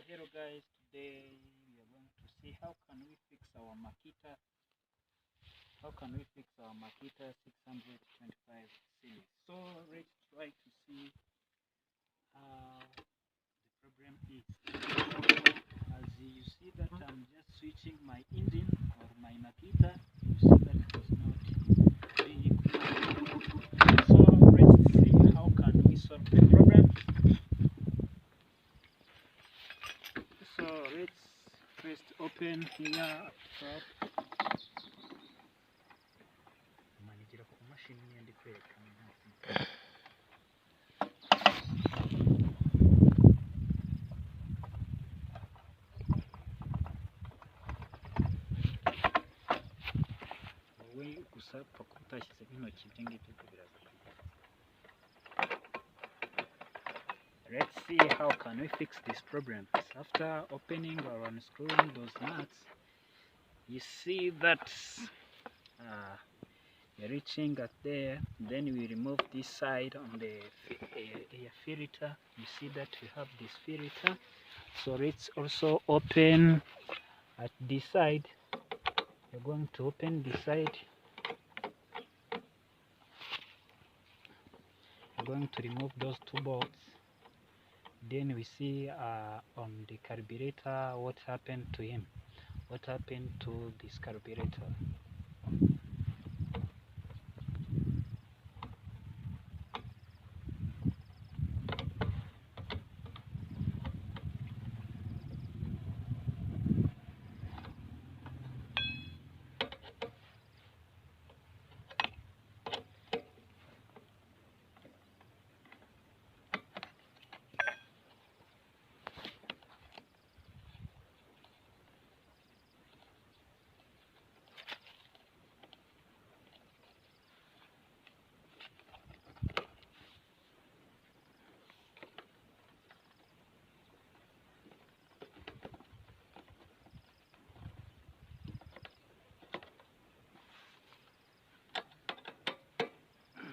Hello guys, today we are going to see how can we fix our Makita 625 series. So let's try to see how the problem is. As you see that I'm just switching my engine or my Makita, you see that it was not being. So let's see how can we solve the problem. So let's first open here top. Let's see how can we fix this problem. After opening or unscrewing those nuts, you see that you're reaching at there. Then we remove this side on the air filter. You see that we have this filter. So let's also open at this side. We're going to open this side. We're going to remove those two bolts. Then we see on the carburetor what happened to him. What happened to this carburetor.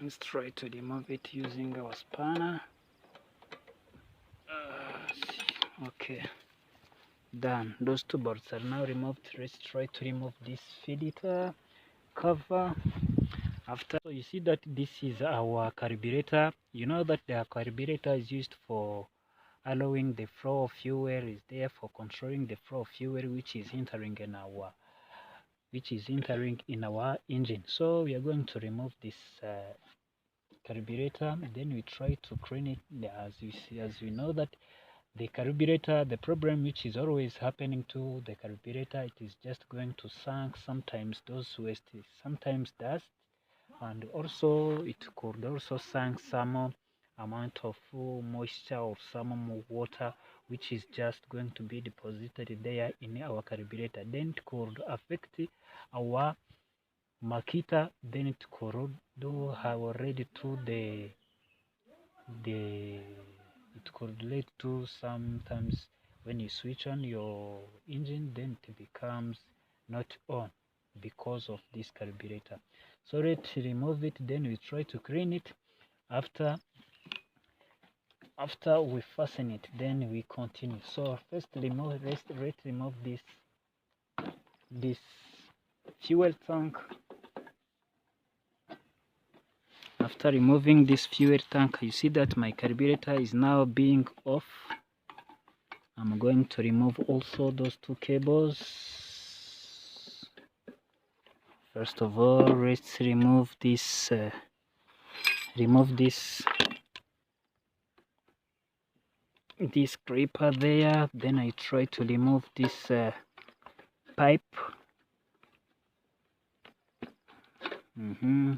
Let's try to remove it using our spanner. Okay, done. Those two bolts are now removed. Let's try to remove this filter cover. After, so you see that this is our carburetor. You know that the carburetor is used for allowing the flow of fuel, is there for controlling the flow of fuel which is entering in our engine. So we are going to remove this carburetor, then we try to clean it. As we know that the carburetor, the problem which is always happening to the carburetor, it is just going to sink. Sometimes those waste, sometimes dust, and also it could also sink some amount of moisture or some water which is just going to be deposited there in our carburetor. Then it could affect our Makita. Then it could do have already to it could lead to sometimes when you switch on your engine, then it becomes not on because of this carburetor. So let's remove it, then we try to clean it. After we fasten it, then we continue. So first let's remove this fuel tank. After removing this fuel tank, you see that my carburetor is now being off. I'm going to remove also those two cables. First of all, let's remove this gripper there. Then I try to remove this pipe.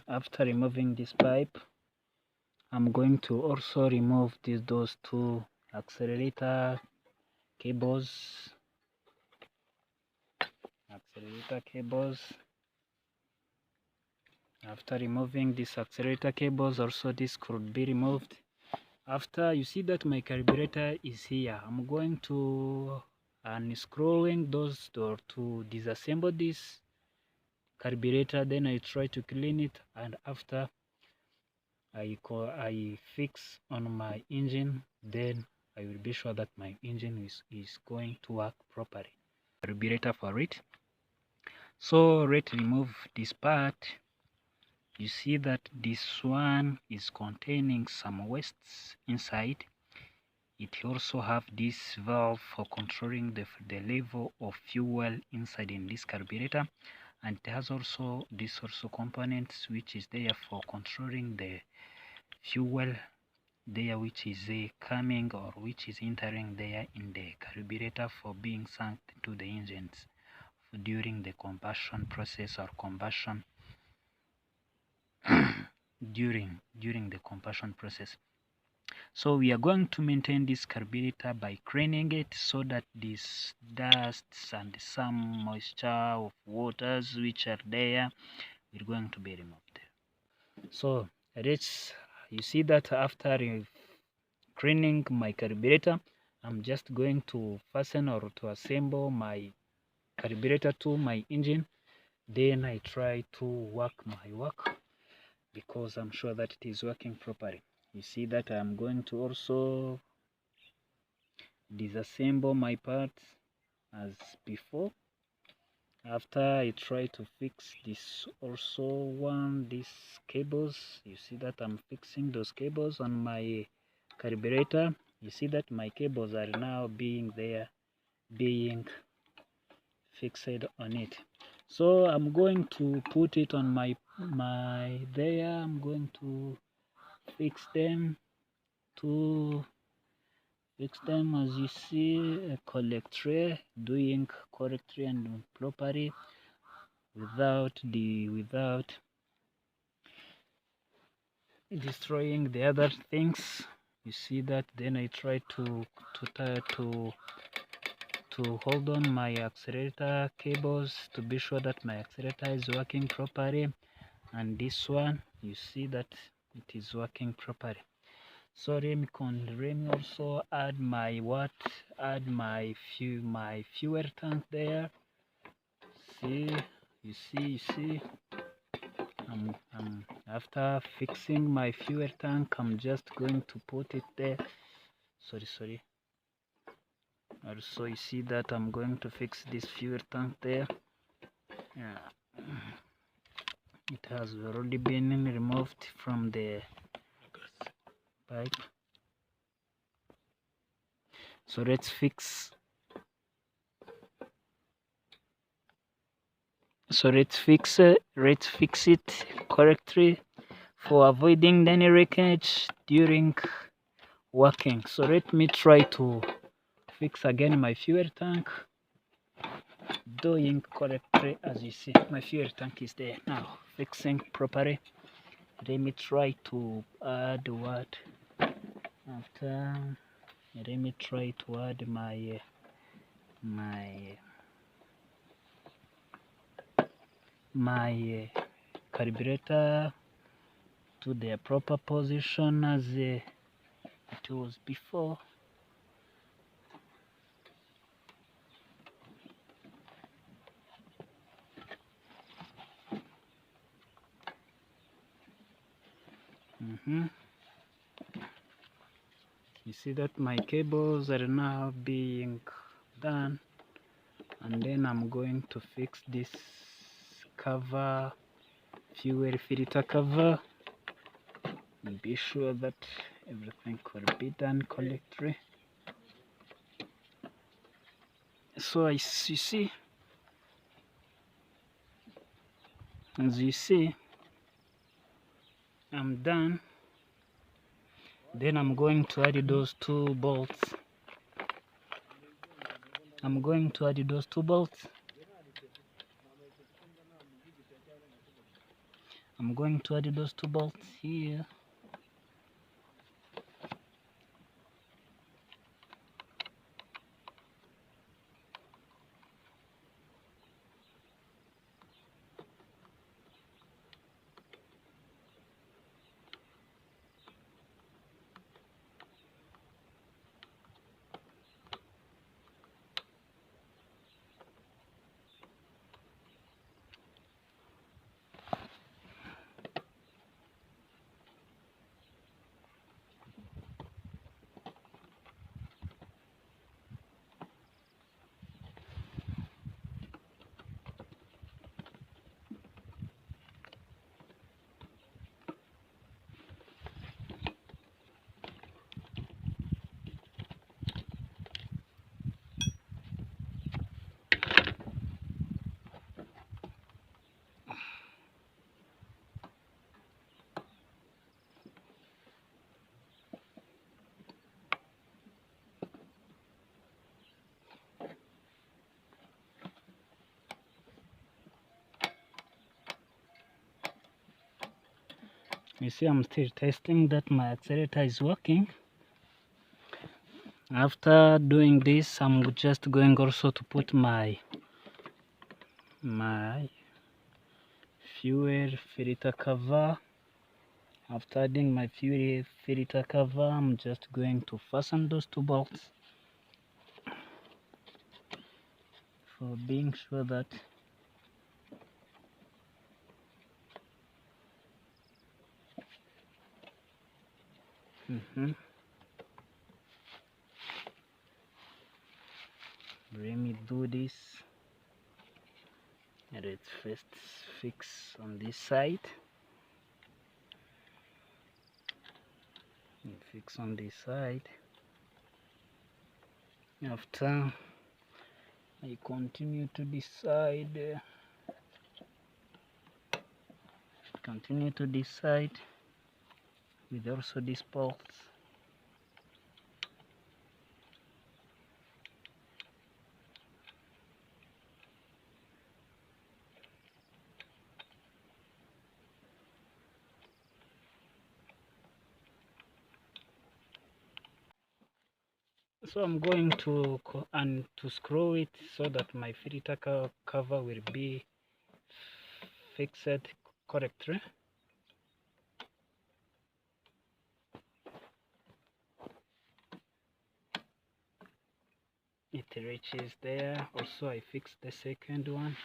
After removing this pipe, I'm going to also remove those two accelerator cables. After removing these accelerator cables, also this could be removed. After you see that my carburetor is here, I'm going to unscrewing those or to disassemble this carburetor. Then I try to clean it, and after I fix on my engine, then I will be sure that my engine is going to work properly. Carburetor for it. So let's remove this part. You see that this one is containing some wastes inside. It also have this valve for controlling the level of fuel inside in this carburetor, and it has also this components which is there for controlling the fuel there, which is coming or which is entering there in the carburetor for being sunk to the engines during the combustion process or combustion during the combustion process. So we are going to maintain this carburetor by cleaning it so that these dusts and some moisture of waters which are there are going to be removed. So you see that after cleaning my carburetor, I'm just going to fasten or to assemble my carburetor to my engine. Then I try to work my work because I'm sure that it is working properly. You see that I'm going to also disassemble my parts as before. After I try to fix this these cables, you see that I'm fixing those cables on my carburetor. You see that my cables are now being fixed on it. So I'm going to put it on my there. I'm going to fix them as you see, correctly, doing correctly and properly without destroying the other things. You see that. Then I try to hold on my accelerator cables to be sure that my accelerator is working properly, and this one, you see that it is working properly. So let me also add my fuel tank there. You see after fixing my fuel tank, I'm just going to put it there. Sorry. Also, you see that I'm going to fix this fuel tank there. Yeah, it has already been removed from the pipe. So let's fix it correctly for avoiding any leakage during working. So let me try to fix again my fuel tank, doing correctly. As you see, my fuel tank is there now, fixing properly. Let me try to add what after. Let me try to add my carburetor to their proper position as it was before. You see that my cables are now being done, and then I'm going to fix this cover, fuel filter cover, and be sure that everything could be done correctly. So as you see, I'm done. Then I'm going to add those two bolts. Here. You see, I'm still testing that my accelerator is working. After doing this, I'm just going also to put my fuel filter cover. After adding my fuel filter cover, I'm just going to fasten those two bolts for being sure that let me do this. Let's first fix on this side and fix on this side. After I continue to this side, with also these bolts. So I'm going to screw it so that my filter cover will be fixed correctly. It reaches there. Also, I fixed the second one.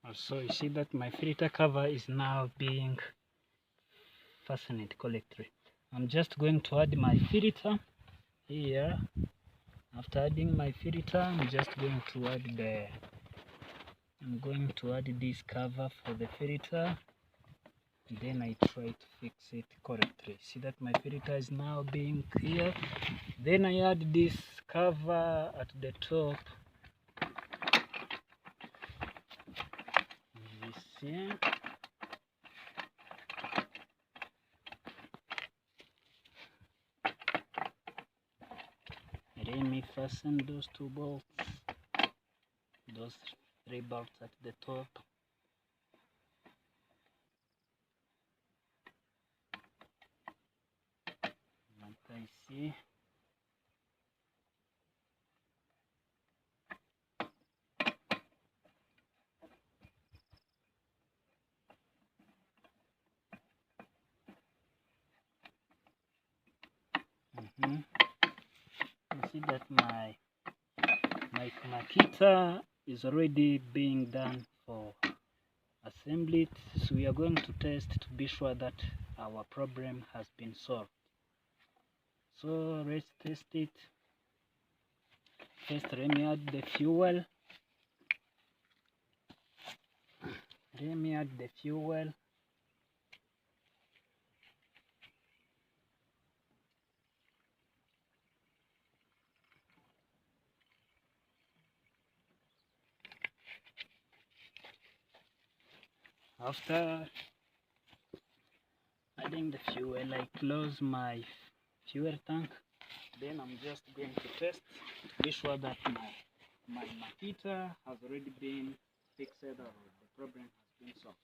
Also, you see that my filter cover is now being fastened correctly. I'm just going to add my filter here. After adding my filter, I'm just going to add this cover for the filter. Then I try to fix it correctly. See that my filter is now being clear. Then I add this cover at the top. You see? Let me fasten those two bolts, those three bolts at the top. Like I see. You see that my Makita is already being done for assembly. So we are going to test to be sure that our problem has been solved. So let's test it. First, let me add the fuel. After adding the fuel, I close my fuel tank. Then I'm just going to test to be sure that my Makita has already been fixed or the problem has been solved.